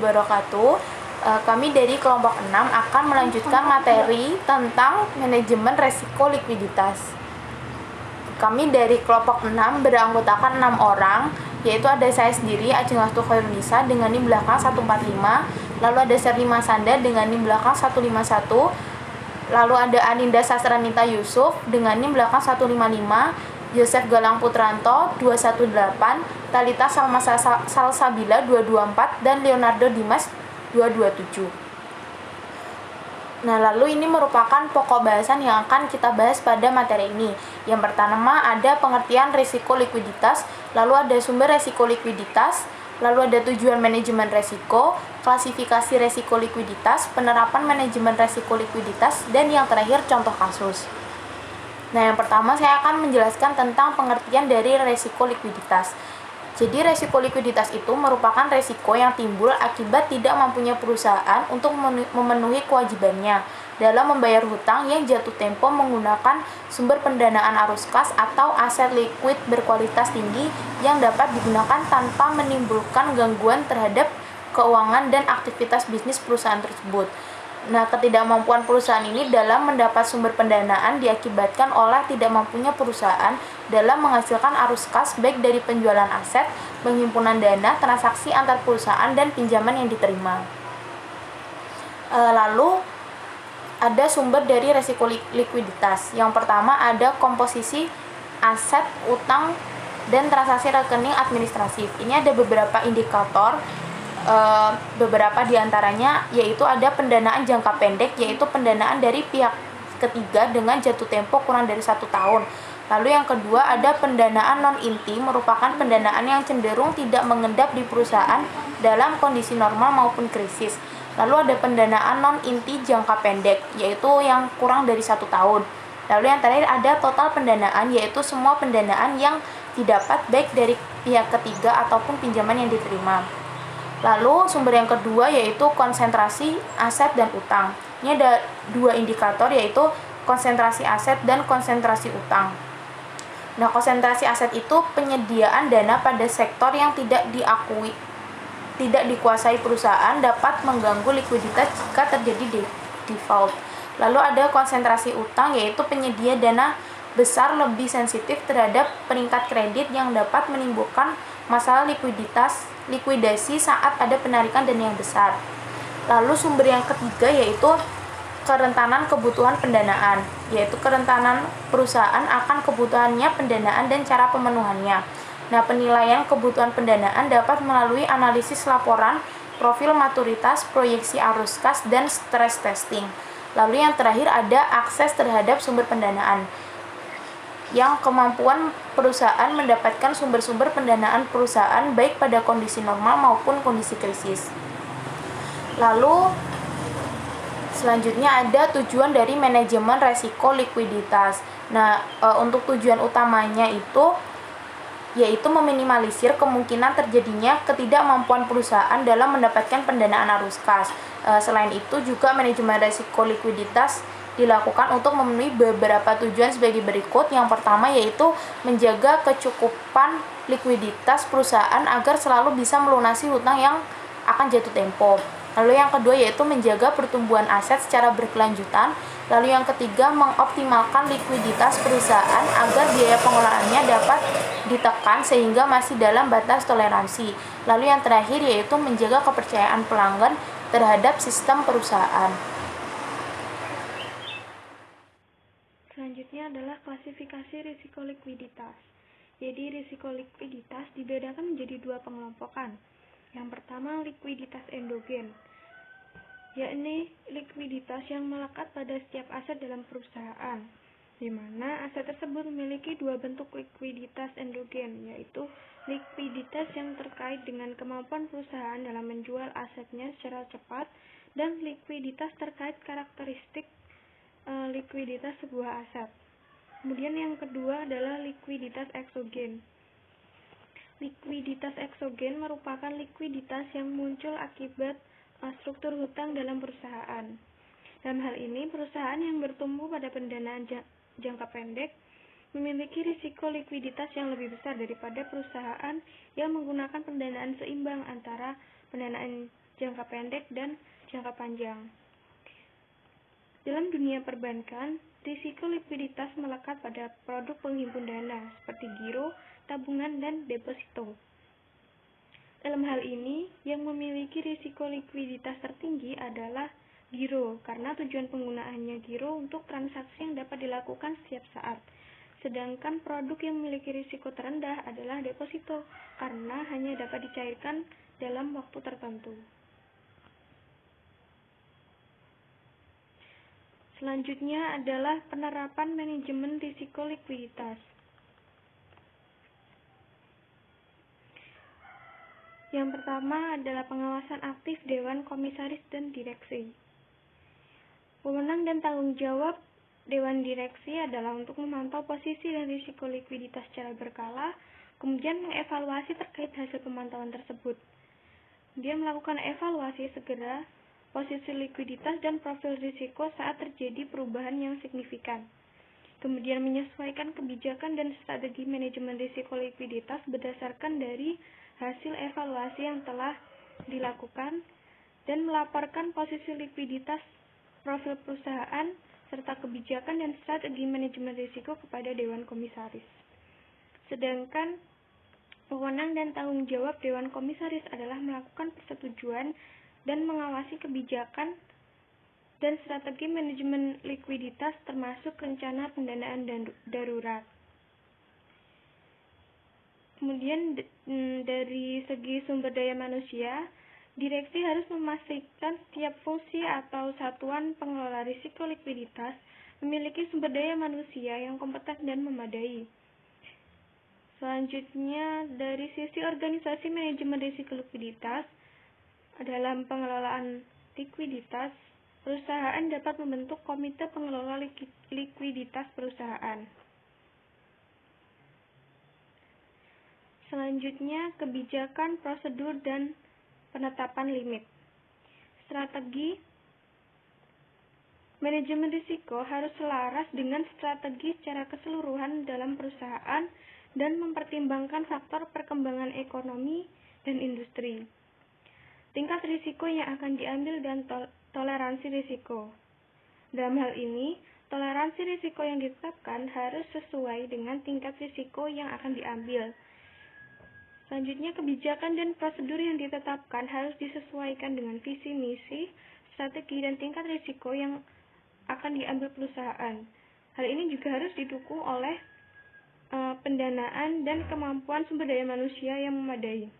wabarakatuh. Kami dari kelompok 6 akan melanjutkan materi tentang manajemen resiko likuiditas. Kami dari kelompok 6 beranggotakan 6 orang, yaitu ada saya sendiri, Ajeng Astu Khairunisa dengan NIM belakang 145, lalu ada Serlima Sanda dengan NIM belakang 151, lalu ada Aninda Sastranita Yusuf dengan NIM belakang 155, Yosef Galang Putranto 218, Talita Salsabila 224, dan Leonardo Dimas 227. Nah, lalu ini merupakan pokok bahasan yang akan kita bahas pada materi ini. Yang pertama ada pengertian risiko likuiditas, lalu ada sumber risiko likuiditas, lalu ada tujuan manajemen risiko, klasifikasi risiko likuiditas, penerapan manajemen risiko likuiditas, dan yang terakhir contoh kasus. Nah, yang pertama saya akan menjelaskan tentang pengertian dari risiko likuiditas. Jadi risiko likuiditas itu merupakan risiko yang timbul akibat tidak mampunya perusahaan untuk memenuhi kewajibannya dalam membayar hutang yang jatuh tempo menggunakan sumber pendanaan arus kas atau aset likuid berkualitas tinggi yang dapat digunakan tanpa menimbulkan gangguan terhadap keuangan dan aktivitas bisnis perusahaan tersebut. Nah, ketidakmampuan perusahaan ini dalam mendapat sumber pendanaan diakibatkan oleh tidak mampunya perusahaan dalam menghasilkan arus kas baik dari penjualan aset, penghimpunan dana, transaksi antar perusahaan, dan pinjaman yang diterima. Lalu ada sumber dari risiko likuiditas. Yang pertama ada komposisi aset, utang, dan transaksi rekening administratif. Ini ada beberapa indikator. Beberapa diantaranya yaitu ada pendanaan jangka pendek, yaitu pendanaan dari pihak ketiga dengan jatuh tempo kurang dari 1 tahun. Lalu yang kedua ada pendanaan non-inti, merupakan pendanaan yang cenderung tidak mengendap di perusahaan dalam kondisi normal maupun krisis. Lalu ada pendanaan non-inti jangka pendek, yaitu yang kurang dari 1 tahun. Lalu yang terakhir ada total pendanaan, yaitu semua pendanaan yang didapat baik dari pihak ketiga ataupun pinjaman yang diterima. Lalu sumber yang kedua yaitu konsentrasi aset dan utang. Ini ada 2 indikator, yaitu konsentrasi aset dan konsentrasi utang. Nah, konsentrasi aset itu penyediaan dana pada sektor yang tidak dikuasai perusahaan dapat mengganggu likuiditas jika terjadi default. Lalu ada konsentrasi utang, yaitu penyedia dana besar lebih sensitif terhadap peringkat kredit yang dapat menimbulkan masalah likuidasi saat ada penarikan dana yang besar. Lalu sumber yang ketiga yaitu kerentanan kebutuhan pendanaan, yaitu kerentanan perusahaan akan kebutuhannya pendanaan dan cara pemenuhannya. Nah, penilaian kebutuhan pendanaan dapat melalui analisis laporan, profil maturitas, proyeksi arus kas, dan stress testing. Lalu yang terakhir ada akses terhadap sumber pendanaan, yang kemampuan perusahaan mendapatkan sumber-sumber pendanaan perusahaan baik pada kondisi normal maupun kondisi krisis. Lalu selanjutnya ada tujuan dari manajemen resiko likuiditas. Nah, untuk tujuan utamanya itu yaitu meminimalisir kemungkinan terjadinya ketidakmampuan perusahaan dalam mendapatkan pendanaan arus kas. Selain itu juga manajemen resiko likuiditas dilakukan untuk memenuhi beberapa tujuan sebagai berikut. Yang pertama yaitu menjaga kecukupan likuiditas perusahaan agar selalu bisa melunasi hutang yang akan jatuh tempo. Lalu yang kedua yaitu menjaga pertumbuhan aset secara berkelanjutan. Lalu yang ketiga mengoptimalkan likuiditas perusahaan agar biaya pengelolaannya dapat ditekan sehingga masih dalam batas toleransi. Lalu yang terakhir yaitu menjaga kepercayaan pelanggan terhadap sistem perusahaan. Selanjutnya adalah klasifikasi risiko likuiditas. Jadi risiko likuiditas dibedakan menjadi 2 pengelompokan. Yang pertama likuiditas endogen, yakni likuiditas yang melekat pada setiap aset dalam perusahaan, di mana aset tersebut memiliki 2 bentuk likuiditas endogen, yaitu likuiditas yang terkait dengan kemampuan perusahaan dalam menjual asetnya secara cepat, dan likuiditas terkait karakteristik likuiditas sebuah aset. Kemudian yang kedua adalah likuiditas eksogen. Likuiditas eksogen merupakan likuiditas yang muncul akibat struktur hutang dalam perusahaan. Dalam hal ini, perusahaan yang bertumbuh pada pendanaan jangka pendek memiliki risiko likuiditas yang lebih besar daripada perusahaan yang menggunakan pendanaan seimbang antara pendanaan jangka pendek, dan jangka panjang. Dalam dunia perbankan, risiko likuiditas melekat pada produk penghimpun dana seperti giro, tabungan, dan deposito. Dalam hal ini, yang memiliki risiko likuiditas tertinggi adalah giro, karena tujuan penggunaannya giro untuk transaksi yang dapat dilakukan setiap saat. Sedangkan produk yang memiliki risiko terendah adalah deposito, karena hanya dapat dicairkan dalam waktu tertentu. Selanjutnya adalah penerapan manajemen risiko likuiditas. Yang pertama adalah pengawasan aktif Dewan Komisaris dan Direksi. Wewenang dan tanggung jawab Dewan Direksi adalah untuk memantau posisi dan risiko likuiditas secara berkala, kemudian mengevaluasi terkait hasil pemantauan tersebut. Dia melakukan evaluasi segera posisi likuiditas dan profil risiko saat terjadi perubahan yang signifikan. Kemudian menyesuaikan kebijakan dan strategi manajemen risiko likuiditas berdasarkan dari hasil evaluasi yang telah dilakukan dan melaporkan posisi likuiditas, profil perusahaan, serta kebijakan dan strategi manajemen risiko kepada Dewan Komisaris. Sedangkan wewenang dan tanggung jawab Dewan Komisaris adalah melakukan persetujuan dan mengawasi kebijakan dan strategi manajemen likuiditas termasuk rencana pendanaan darurat. Kemudian dari segi sumber daya manusia, direksi harus memastikan setiap fungsi atau satuan pengelola risiko likuiditas memiliki sumber daya manusia yang kompeten dan memadai. Selanjutnya, dari sisi organisasi manajemen risiko likuiditas, dalam pengelolaan likuiditas, perusahaan dapat membentuk komite pengelola likuiditas perusahaan. Selanjutnya, kebijakan, prosedur, dan penetapan limit. Strategi manajemen risiko harus selaras dengan strategi secara keseluruhan dalam perusahaan dan mempertimbangkan faktor perkembangan ekonomi dan industri, tingkat risiko yang akan diambil, dan toleransi risiko. Dalam hal ini, toleransi risiko yang ditetapkan harus sesuai dengan tingkat risiko yang akan diambil. Selanjutnya, kebijakan dan prosedur yang ditetapkan harus disesuaikan dengan visi, misi, strategi, dan tingkat risiko yang akan diambil perusahaan. Hal ini juga harus didukung oleh pendanaan dan kemampuan sumber daya manusia yang memadai.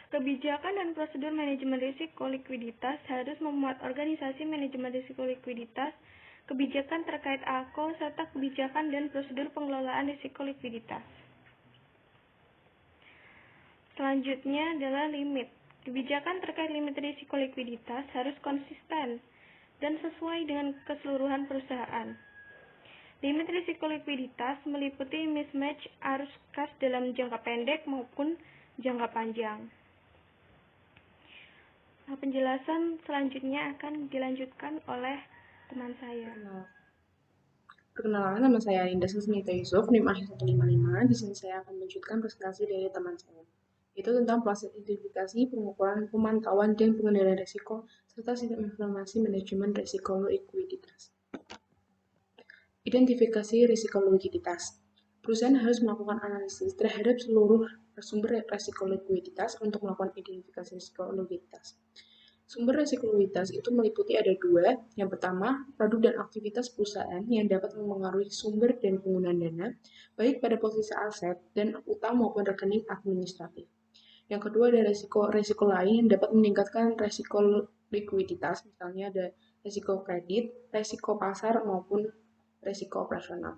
Kebijakan dan prosedur manajemen risiko likuiditas harus memuat organisasi manajemen risiko likuiditas, kebijakan terkait ALKO, serta kebijakan dan prosedur pengelolaan risiko likuiditas. Selanjutnya adalah limit. Kebijakan terkait limit risiko likuiditas harus konsisten dan sesuai dengan keseluruhan perusahaan. Limit risiko likuiditas meliputi mismatch arus kas dalam jangka pendek maupun jangka panjang. Penjelasan selanjutnya akan dilanjutkan oleh teman saya. Perkenalkan, nama saya Indah Susmita Yusuf, NIM akhir 155. Di sini saya akan melanjutkan presentasi dari teman saya, yaitu tentang proses identifikasi, pengukuran, pemantauan, dan pengendalian risiko, serta sistem informasi manajemen risiko likuiditas. Identifikasi risiko likuiditas. Perusahaan harus melakukan analisis terhadap seluruh sumber risiko likuiditas untuk melakukan identifikasi risiko likuiditas. Sumber risiko likuiditas itu meliputi ada dua. Yang pertama, produk dan aktivitas perusahaan yang dapat mempengaruhi sumber dan penggunaan dana, baik pada posisi aset dan utang maupun rekening administratif. Yang kedua, ada risiko lain yang dapat meningkatkan risiko likuiditas, misalnya ada risiko kredit, risiko pasar, maupun risiko operasional.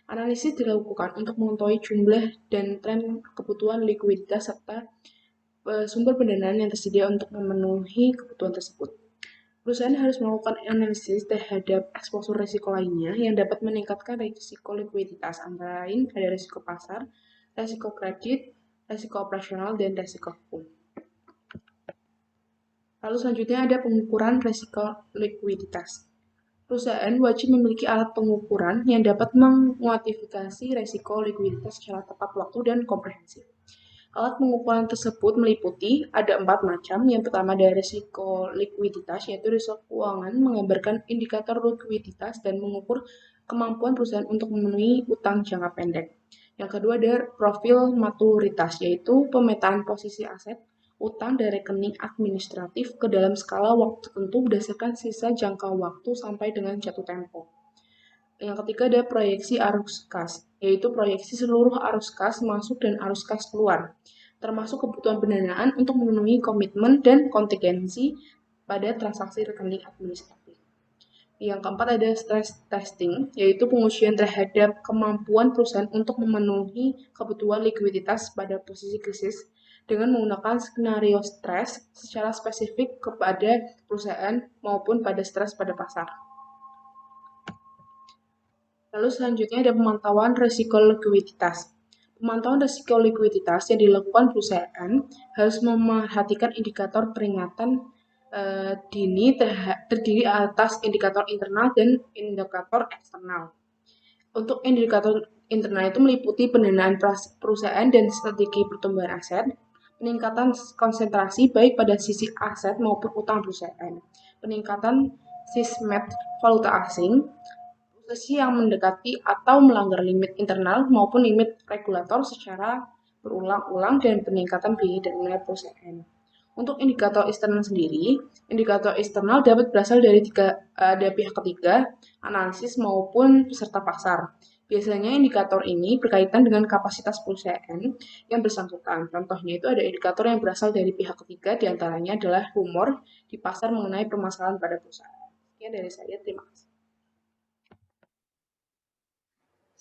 Analisis dilakukan untuk mengetahui jumlah dan tren kebutuhan likuiditas serta sumber pendanaan yang tersedia untuk memenuhi kebutuhan tersebut. Perusahaan harus melakukan analisis terhadap eksposur risiko lainnya yang dapat meningkatkan risiko likuiditas, antara lain ada risiko pasar, risiko kredit, risiko operasional, dan risiko hukum. Lalu selanjutnya ada pengukuran risiko likuiditas. Perusahaan wajib memiliki alat pengukuran yang dapat menguantifikasi risiko likuiditas secara tepat waktu dan komprehensif. Alat pengukuran tersebut meliputi ada 4 macam. Yang pertama ada risiko likuiditas, yaitu risiko keuangan menggambarkan indikator likuiditas dan mengukur kemampuan perusahaan untuk memenuhi utang jangka pendek. Yang kedua ada profil maturitas, yaitu pemetaan posisi aset utang dari rekening administratif ke dalam skala waktu tertentu berdasarkan sisa jangka waktu sampai dengan jatuh tempo. Yang ketiga ada proyeksi arus kas, yaitu proyeksi seluruh arus kas masuk dan arus kas keluar, termasuk kebutuhan pendanaan untuk memenuhi komitmen dan kontingensi pada transaksi rekening administratif. Yang keempat ada stress testing, yaitu pengujian terhadap kemampuan perusahaan untuk memenuhi kebutuhan likuiditas pada posisi krisis dengan menggunakan skenario stres secara spesifik kepada perusahaan maupun pada stres pada pasar. Lalu selanjutnya ada pemantauan risiko likuiditas. Pemantauan risiko likuiditas yang dilakukan perusahaan harus memerhatikan indikator peringatan dini terdiri atas indikator internal dan indikator eksternal. Untuk indikator internal itu meliputi pendanaan perusahaan dan strategi pertumbuhan aset, peningkatan konsentrasi baik pada sisi aset maupun utang perusahaan, peningkatan sismet valuta asing, posisi yang mendekati atau melanggar limit internal maupun limit regulator secara berulang-ulang dan peningkatan biaya dan nilai perusahaan. Untuk indikator eksternal sendiri, indikator eksternal dapat berasal dari pihak ketiga, analisis maupun peserta pasar. Biasanya indikator ini berkaitan dengan kapasitas perusahaan yang bersangkutan. Contohnya itu ada indikator yang berasal dari pihak ketiga, diantaranya adalah rumor di pasar mengenai permasalahan pada perusahaan. Sekian dari saya, terima kasih.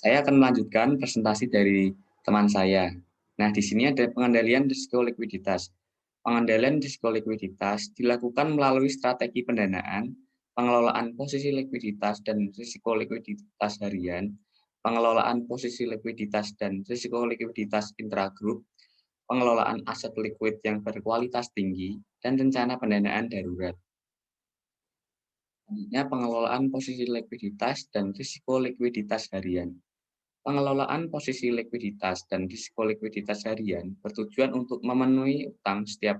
Saya akan melanjutkan presentasi dari teman saya. Nah, di sini ada pengendalian risiko likuiditas. Pengendalian risiko likuiditas dilakukan melalui strategi pendanaan, pengelolaan posisi likuiditas dan risiko likuiditas harian, pengelolaan posisi likuiditas dan risiko likuiditas intragrup, pengelolaan aset likuid yang berkualitas tinggi, dan rencana pendanaan darurat. Selanjutnya, pengelolaan posisi likuiditas dan risiko likuiditas harian. Pengelolaan posisi likuiditas dan risiko likuiditas harian bertujuan untuk memenuhi utang setiap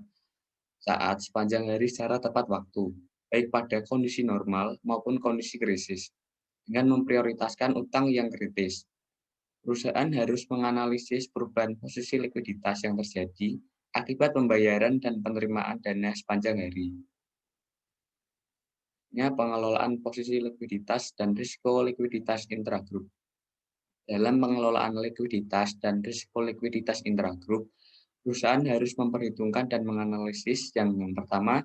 saat sepanjang hari secara tepat waktu, baik pada kondisi normal maupun kondisi krisis, dengan memprioritaskan utang yang kritis. Perusahaan harus menganalisis perubahan posisi likuiditas yang terjadi akibat pembayaran dan penerimaan dana sepanjang hari. Pengelolaan posisi likuiditas dan risiko likuiditas intragrup. Dalam pengelolaan likuiditas dan risiko likuiditas intragrup, perusahaan harus memperhitungkan dan menganalisis yang pertama,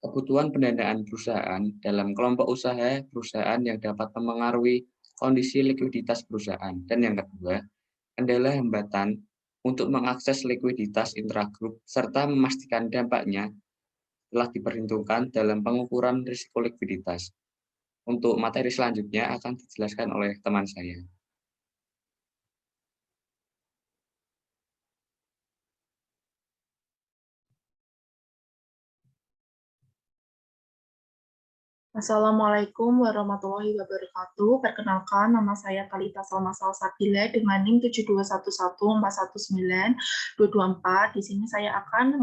kebutuhan pendanaan perusahaan dalam kelompok usaha perusahaan yang dapat mempengaruhi kondisi likuiditas perusahaan. Dan yang kedua, kendala hambatan untuk mengakses likuiditas intragrup serta memastikan dampaknya telah diperhitungkan dalam pengukuran risiko likuiditas. Untuk materi selanjutnya akan dijelaskan oleh teman saya. Assalamualaikum warahmatullahi wabarakatuh. Perkenalkan, nama saya Talita Salma Salsabila dengan NIM 72114192224. Di sini saya akan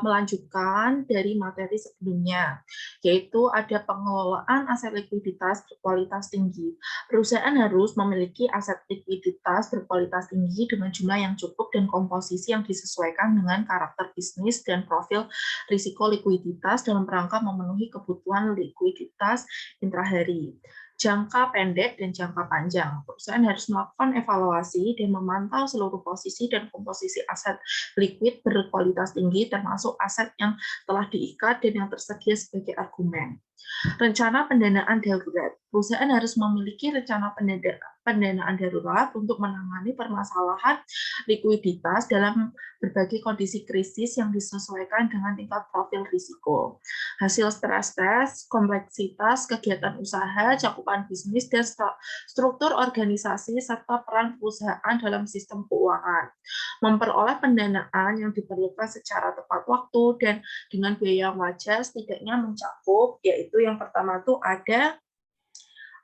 melanjutkan dari materi sebelumnya, yaitu ada pengelolaan aset likuiditas berkualitas tinggi. Perusahaan harus memiliki aset likuiditas berkualitas tinggi dengan jumlah yang cukup dan komposisi yang disesuaikan dengan karakter bisnis dan profil risiko likuiditas dalam rangka memenuhi kebutuhan likuiditas intrahari, jangka pendek dan jangka panjang. Perusahaan harus melakukan evaluasi dan memantau seluruh posisi dan komposisi aset likuid berkualitas tinggi, termasuk aset yang telah diikat dan yang tersedia sebagai argumen. Rencana pendanaan darurat. Perusahaan harus memiliki rencana pendanaan darurat untuk menangani permasalahan likuiditas dalam berbagai kondisi krisis yang disesuaikan dengan tingkat profil risiko. Hasil stres tes, kompleksitas kegiatan usaha, cakupan bisnis, dan struktur organisasi, serta peran perusahaan dalam sistem keuangan. Memperoleh pendanaan yang diperlukan secara tepat waktu dan dengan biaya yang wajar setidaknya mencakup, yaitu yang pertama itu ada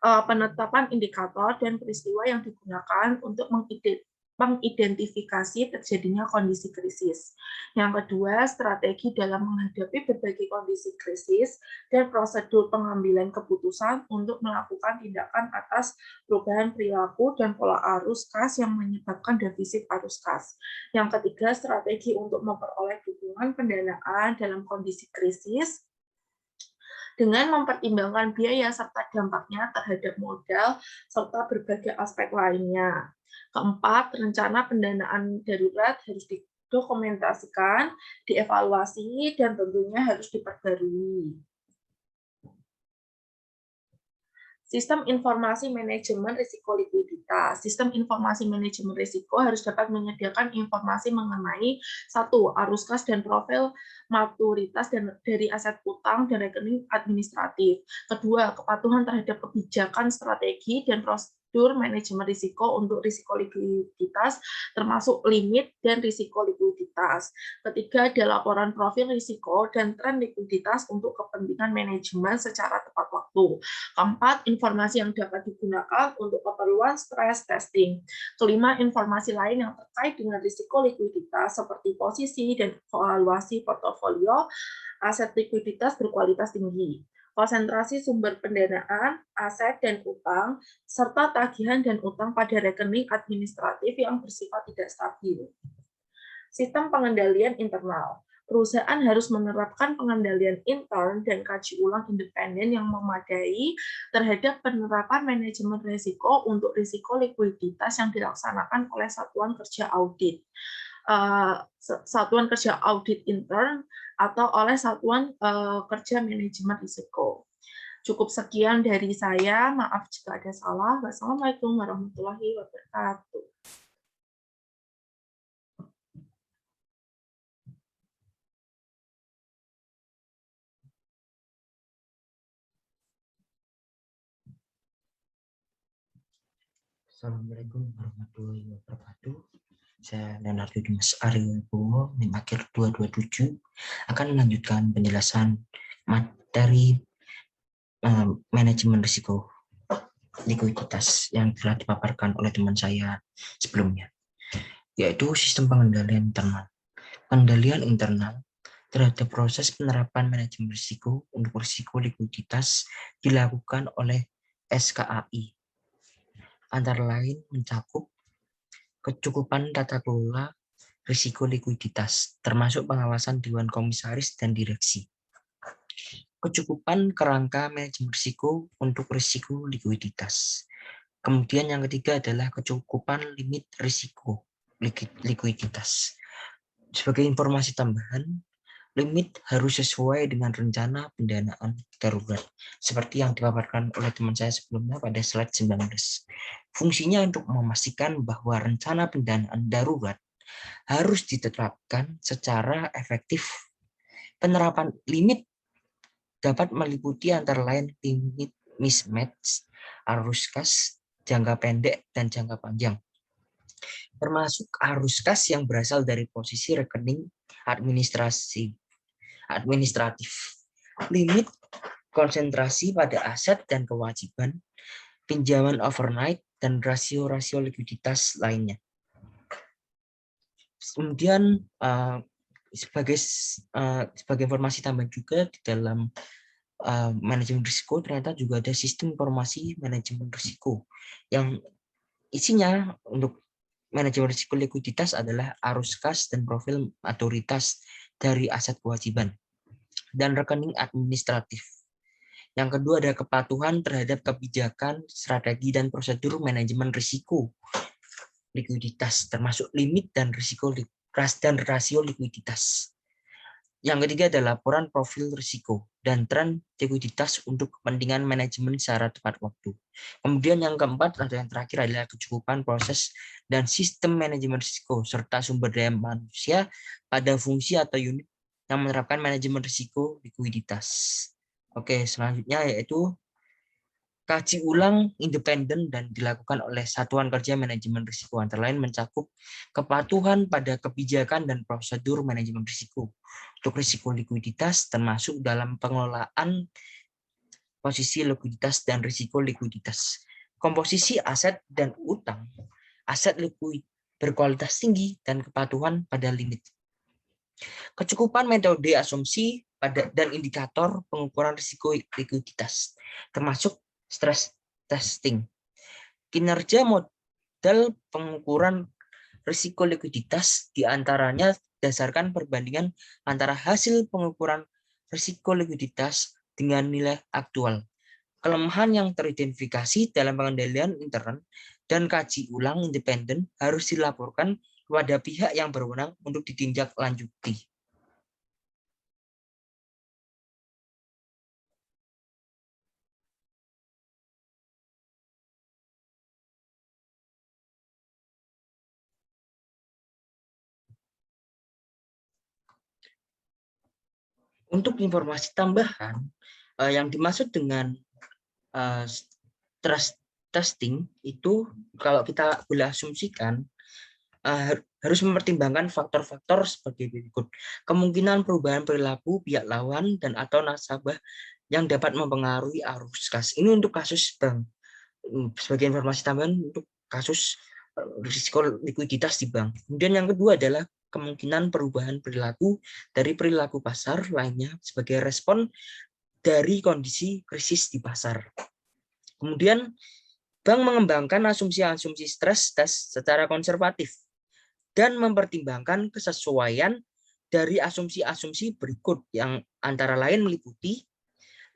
penetapan indikator dan peristiwa yang digunakan untuk mengidentifikasi terjadinya kondisi krisis. Yang kedua, strategi dalam menghadapi berbagai kondisi krisis dan prosedur pengambilan keputusan untuk melakukan tindakan atas perubahan perilaku dan pola arus kas yang menyebabkan defisit arus kas. Yang ketiga, strategi untuk memperoleh dukungan pendanaan dalam kondisi krisis dengan mempertimbangkan biaya serta dampaknya terhadap modal serta berbagai aspek lainnya. Keempat, rencana pendanaan darurat harus didokumentasikan, dievaluasi, dan tentunya harus diperbarui. Sistem informasi manajemen risiko likuiditas. Sistem informasi manajemen risiko harus dapat menyediakan informasi mengenai satu, arus kas dan profil maturitas dari aset utang dan rekening administratif. Kedua, kepatuhan terhadap kebijakan strategi dan prosedur manajemen risiko untuk risiko likuiditas, termasuk limit dan risiko likuiditas. Ketiga, ada laporan profil risiko dan tren likuiditas untuk kepentingan manajemen secara tepat waktu. Keempat, informasi yang dapat digunakan untuk keperluan stress testing. Kelima, informasi lain yang terkait dengan risiko likuiditas seperti posisi dan evaluasi portofolio aset likuiditas berkualitas tinggi, konsentrasi sumber pendanaan, aset dan utang, serta tagihan dan utang pada rekening administratif yang bersifat tidak stabil. Sistem pengendalian internal. Perusahaan harus menerapkan pengendalian intern dan kaji ulang independen yang memadai terhadap penerapan manajemen risiko untuk risiko likuiditas yang dilaksanakan oleh satuan kerja audit. Satuan kerja audit intern atau oleh satuan kerja manajemen risiko. Cukup sekian dari saya, maaf jika ada salah. Wassalamualaikum warahmatullahi wabarakatuh. Assalamualaikum warahmatullahi wabarakatuh. Saya Leonardo Dimas Aryo Wibowo, NIM akhir 227, akan melanjutkan penjelasan materi manajemen risiko likuiditas yang telah dipaparkan oleh teman saya sebelumnya, yaitu sistem pengendalian internal. Pengendalian internal terhadap proses penerapan manajemen risiko untuk risiko likuiditas dilakukan oleh SKAI. Antara lain mencakup kecukupan tata kelola risiko likuiditas, termasuk pengawasan Dewan Komisaris dan Direksi. Kecukupan kerangka manajemen risiko untuk risiko likuiditas. Kemudian yang ketiga adalah kecukupan limit risiko likuiditas. Sebagai informasi tambahan, limit harus sesuai dengan rencana pendanaan darurat, seperti yang dipaparkan oleh teman saya sebelumnya pada slide 19. Fungsinya untuk memastikan bahwa rencana pendanaan darurat harus ditetapkan secara efektif. Penerapan limit dapat meliputi antara lain limit mismatch, arus kas, jangka pendek, dan jangka panjang. Termasuk arus kas yang berasal dari posisi rekening administratif, limit konsentrasi pada aset dan kewajiban, pinjaman overnight, dan rasio-rasio likuiditas lainnya. Kemudian sebagai informasi tambahan juga di dalam manajemen risiko ternyata juga ada sistem informasi manajemen risiko yang isinya untuk manajemen risiko likuiditas adalah arus kas dan profil maturitas dari aset kewajiban dan rekening administratif. Yang kedua ada kepatuhan terhadap kebijakan, strategi, dan prosedur manajemen risiko likuiditas, termasuk limit dan risiko dan rasio likuiditas. Yang ketiga ada laporan profil risiko dan tren likuiditas untuk kepentingan manajemen secara tepat waktu. Kemudian yang keempat atau yang terakhir adalah kecukupan proses dan sistem manajemen risiko serta sumber daya manusia pada fungsi atau unit yang menerapkan manajemen risiko likuiditas. Oke, selanjutnya yaitu kaji ulang independen dan dilakukan oleh Satuan Kerja Manajemen Risiko, antara lain mencakup kepatuhan pada kebijakan dan prosedur manajemen risiko untuk risiko likuiditas, termasuk dalam pengelolaan posisi likuiditas dan risiko likuiditas, komposisi aset dan utang, aset berkualitas tinggi, dan kepatuhan pada limit. Kecukupan metode asumsi dan indikator pengukuran risiko likuiditas, termasuk stress testing. Kinerja modal pengukuran risiko likuiditas diantaranya berdasarkan perbandingan antara hasil pengukuran risiko likuiditas dengan nilai aktual. Kelemahan yang teridentifikasi dalam pengendalian intern dan kaji ulang independen harus dilaporkan kepada pihak yang berwenang untuk ditindaklanjuti. Untuk informasi tambahan, yang dimaksud dengan stress testing itu kalau kita boleh asumsikan harus mempertimbangkan faktor-faktor sebagai berikut. Kemungkinan perubahan perilaku pihak lawan dan atau nasabah yang dapat mempengaruhi arus kas. Ini untuk kasus bank. Sebagai informasi tambahan untuk kasus risiko likuiditas di bank. Kemudian yang kedua adalah kemungkinan perubahan perilaku dari perilaku pasar lainnya sebagai respon dari kondisi krisis di pasar. Kemudian bank mengembangkan asumsi-asumsi stres tes secara konservatif dan mempertimbangkan kesesuaian dari asumsi-asumsi berikut yang antara lain meliputi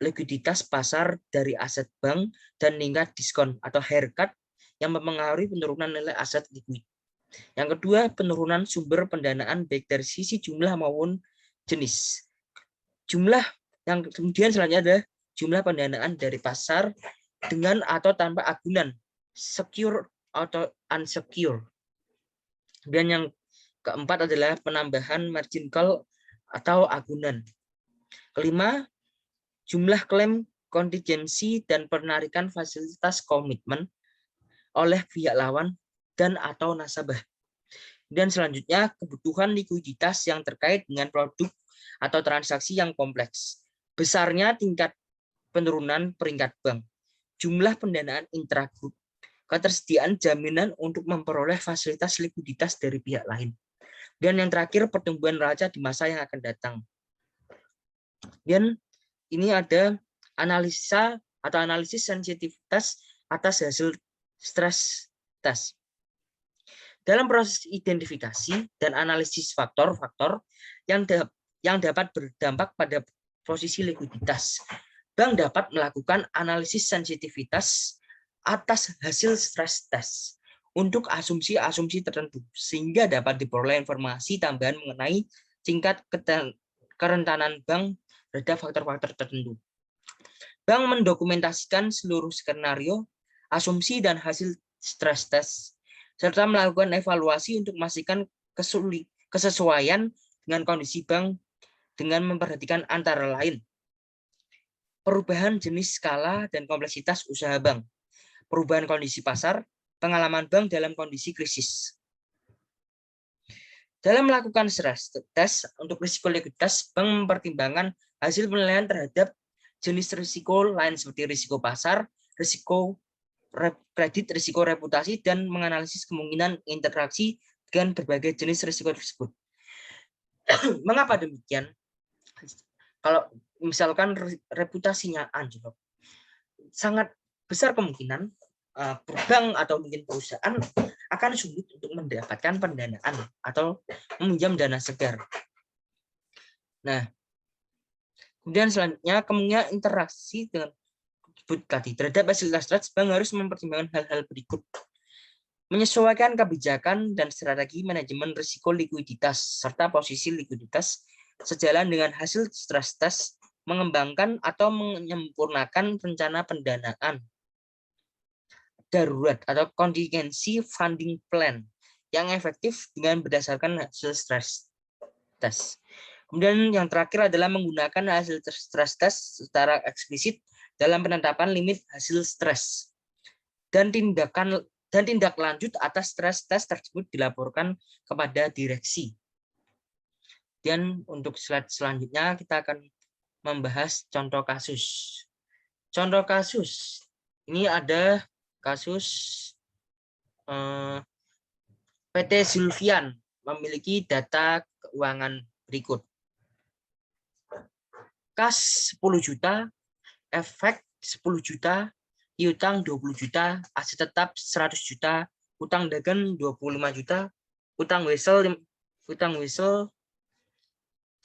likuiditas pasar dari aset bank dan tingkat diskon atau haircut yang mempengaruhi penurunan nilai aset likuid. Yang kedua, penurunan sumber pendanaan baik dari sisi jumlah maupun jenis. Jumlah yang kemudian selanjutnya adalah jumlah pendanaan dari pasar dengan atau tanpa agunan, secure atau unsecure. Dan yang keempat adalah penambahan margin call atau agunan. Kelima, jumlah klaim kontingensi dan penarikan fasilitas komitmen oleh pihak lawan dan atau nasabah. Dan selanjutnya, kebutuhan likuiditas yang terkait dengan produk atau transaksi yang kompleks. Besarnya tingkat penurunan peringkat bank, jumlah pendanaan intragrup, ketersediaan jaminan untuk memperoleh fasilitas likuiditas dari pihak lain. Dan yang terakhir, pertumbuhan neraca di masa yang akan datang. Dan ini ada analisa atau analisis sensitivitas atas hasil stress test. Dalam proses identifikasi dan analisis faktor-faktor yang dapat berdampak pada posisi likuiditas, bank dapat melakukan analisis sensitivitas atas hasil stress test untuk asumsi-asumsi tertentu, sehingga dapat diperoleh informasi tambahan mengenai tingkat kerentanan bank terhadap faktor-faktor tertentu. Bank mendokumentasikan seluruh skenario, asumsi, dan hasil stress test, serta melakukan evaluasi untuk memastikan kesesuaian dengan kondisi bank dengan memperhatikan antara lain perubahan jenis skala dan kompleksitas usaha bank, perubahan kondisi pasar, pengalaman bank dalam kondisi krisis. Dalam melakukan stress test untuk risiko likuiditas, bank mempertimbangkan hasil penilaian terhadap jenis risiko lain seperti risiko pasar, risiko kredit, risiko reputasi, dan menganalisis kemungkinan interaksi dengan berbagai jenis risiko tersebut. Mengapa demikian? Kalau misalkan reputasinya anjlok, sangat besar kemungkinan bank atau mungkin perusahaan akan sulit untuk mendapatkan pendanaan atau meminjam dana segar. Nah, kemudian selanjutnya kemungkinan interaksi dengan tadi terhadap hasil stress, bank harus mempertimbangkan hal-hal berikut: menyesuaikan kebijakan dan strategi manajemen risiko likuiditas serta posisi likuiditas sejalan dengan hasil stress test, mengembangkan atau menyempurnakan rencana pendanaan darurat atau contingency funding plan yang efektif dengan berdasarkan hasil stress test. Kemudian yang terakhir adalah menggunakan hasil stress test secara eksplisit dalam penetapan limit hasil stres, dan tindak lanjut atas stress test tersebut dilaporkan kepada direksi. Dan untuk slide selanjutnya kita akan membahas contoh kasus. Contoh kasus ini ada kasus PT Zulfian memiliki data keuangan berikut. Kas 10 juta, efek 10 juta, piutang 20 juta, aset tetap 100 juta, utang dagang 25 juta, utang wesel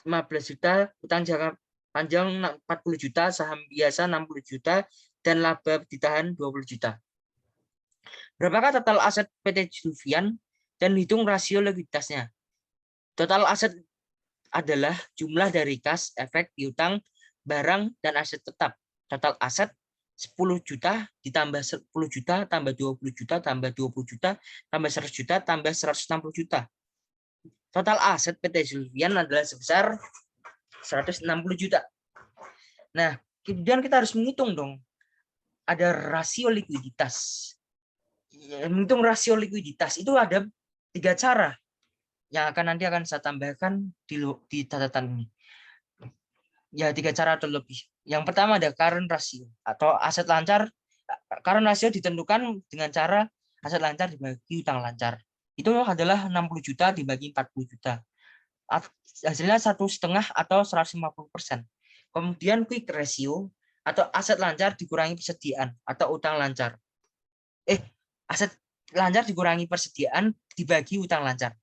15 juta, utang jangka panjang 40 juta, saham biasa 60 juta, dan laba ditahan 20 juta. Berapakah total aset PT Zulfian dan hitung rasio likuiditasnya? Total aset adalah jumlah dari kas, efek, piutang, barang, dan aset tetap. Total aset 10 juta ditambah 10 juta tambah 20 juta tambah 20 juta tambah 100 juta tambah 160 juta. Total aset PT Zulfian adalah sebesar 160 juta. Nah, kemudian kita harus menghitung dong. Ada rasio likuiditas. Menghitung rasio likuiditas itu ada 3 cara yang nanti akan saya tambahkan di catatan ini. Ya, 3 cara atau lebih. Yang pertama ada current ratio atau aset lancar. Current ratio ditentukan dengan cara aset lancar dibagi utang lancar. Itu adalah 60 juta dibagi 40 juta. Hasilnya 1,5 atau 150%. Kemudian quick ratio atau aset lancar dikurangi persediaan atau utang lancar. Aset lancar dikurangi persediaan dibagi utang lancar.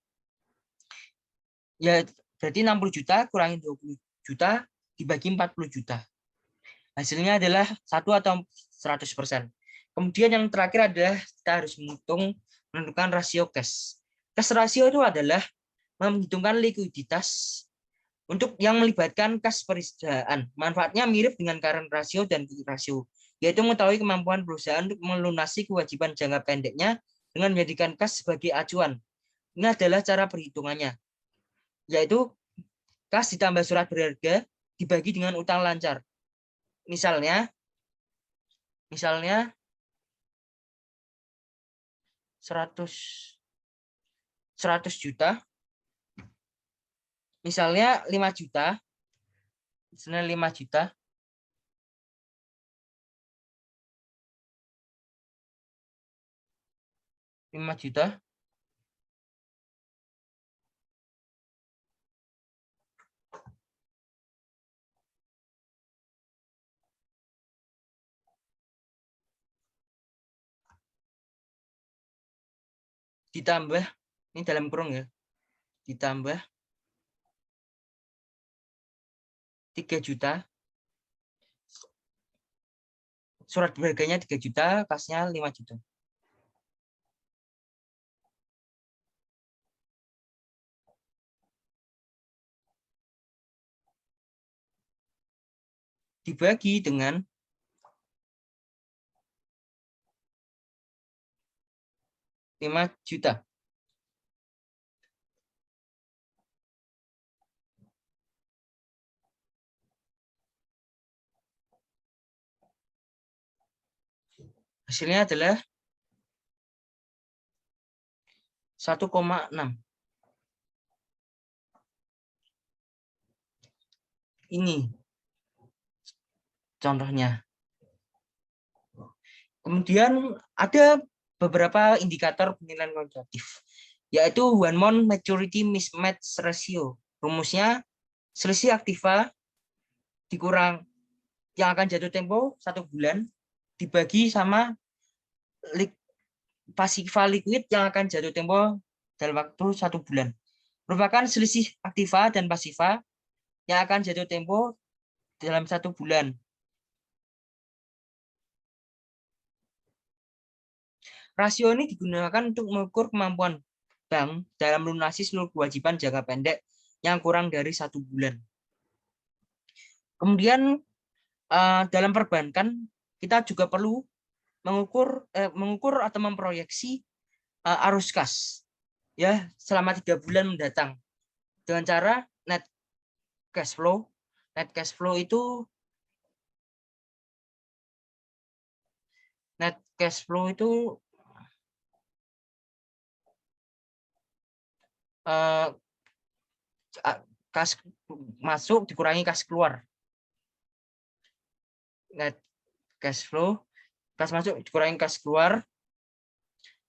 Ya, berarti 60 juta kurangi 20 juta dibagi 40 juta. Hasilnya adalah 1 atau 100%. Kemudian yang terakhir adalah kita harus menentukan rasio cash. Cash ratio itu adalah menghitungkan likuiditas untuk yang melibatkan kas perusahaan. Manfaatnya mirip dengan current ratio dan quick ratio, yaitu mengetahui kemampuan perusahaan untuk melunasi kewajiban jangka pendeknya dengan menjadikan kas sebagai acuan. Ini adalah cara perhitungannya, yaitu kas ditambah surat berharga dibagi dengan utang lancar. Misalnya 100 juta, misalnya 5 juta, misalnya 5 juta, ditambah, ini dalam kurung ya, ditambah 3 juta, surat berharganya 3 juta, kasnya 5 juta. Dibagi dengan 5 juta. Hasilnya adalah 1,6. Ini contohnya. Kemudian ada beberapa indikator penilaian kuantitatif, yaitu one month maturity mismatch ratio. Rumusnya selisih aktiva dikurang yang akan jatuh tempo 1 bulan dibagi sama pasiva liquid yang akan jatuh tempo dalam waktu 1 bulan. Merupakan selisih aktiva dan pasiva yang akan jatuh tempo dalam 1 bulan. Rasio ini digunakan untuk mengukur kemampuan bank dalam melunasi seluruh kewajiban jangka pendek yang kurang dari 1 bulan. Kemudian dalam perbankan kita juga perlu mengukur atau memproyeksi arus kas ya selama 3 bulan mendatang dengan cara net cash flow. Net cash flow itu kas masuk dikurangi kas keluar. Net cash flow, kas masuk dikurangi kas keluar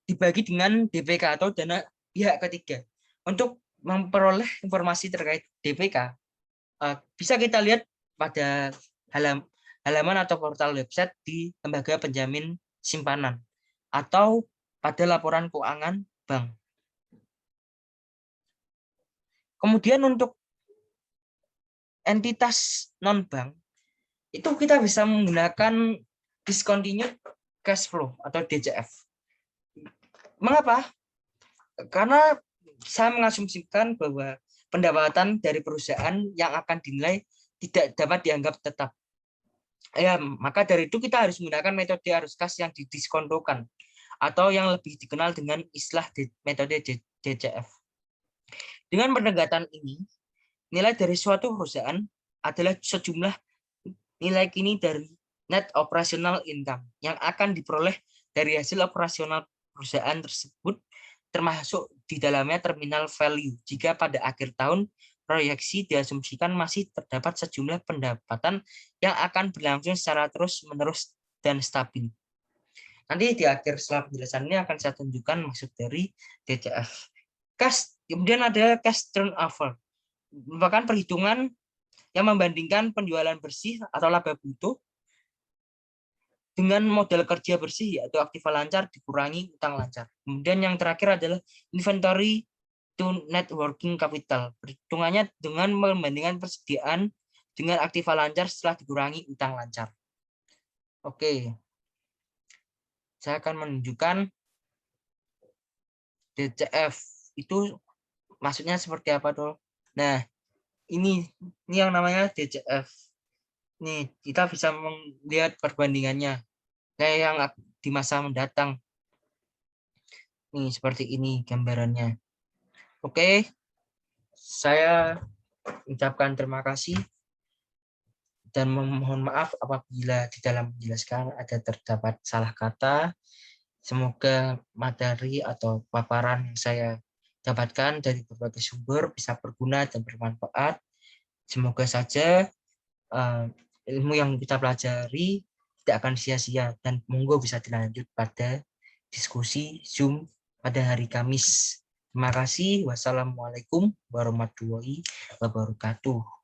dibagi dengan DPK atau dana pihak ketiga untuk memperoleh informasi terkait DPK. Bisa kita lihat pada halaman atau portal website di lembaga penjamin simpanan atau pada laporan keuangan bank. Kemudian untuk entitas non-bank, itu kita bisa menggunakan discontinued cash flow atau DCF. Mengapa? Karena saya mengasumsikan bahwa pendapatan dari perusahaan yang akan dinilai tidak dapat dianggap tetap. Ya, maka dari itu kita harus menggunakan metode arus kas yang didiskontokan atau yang lebih dikenal dengan istilah metode DCF. Dengan pendekatan ini, nilai dari suatu perusahaan adalah sejumlah nilai kini dari net operational income yang akan diperoleh dari hasil operasional perusahaan tersebut, termasuk di dalamnya terminal value jika pada akhir tahun proyeksi diasumsikan masih terdapat sejumlah pendapatan yang akan berlangsung secara terus-menerus dan stabil. Nanti di akhir setelah penjelasan ini akan saya tunjukkan maksud dari DCF. Kemudian ada cash turnover, merupakan perhitungan yang membandingkan penjualan bersih atau laba bruto dengan modal kerja bersih yaitu aktiva lancar dikurangi utang lancar. Kemudian yang terakhir adalah inventory to net working capital. Perhitungannya dengan membandingkan persediaan dengan aktiva lancar setelah dikurangi utang lancar. Oke. Saya akan menunjukkan DCF itu maksudnya seperti apa tuh. Nah, ini yang namanya DCF. Nih, kita bisa melihat perbandingannya kayak yang di masa mendatang. Nih, seperti ini gambarannya. Oke, saya ucapkan terima kasih dan memohon maaf apabila di dalam menjelaskan ada terdapat salah kata. Semoga materi atau paparan yang saya dapatkan dari berbagai sumber bisa berguna dan bermanfaat. Semoga saja ilmu yang kita pelajari tidak akan sia-sia dan monggo bisa dilanjut pada diskusi Zoom pada hari Kamis. Terima kasih. Wassalamualaikum warahmatullahi wabarakatuh.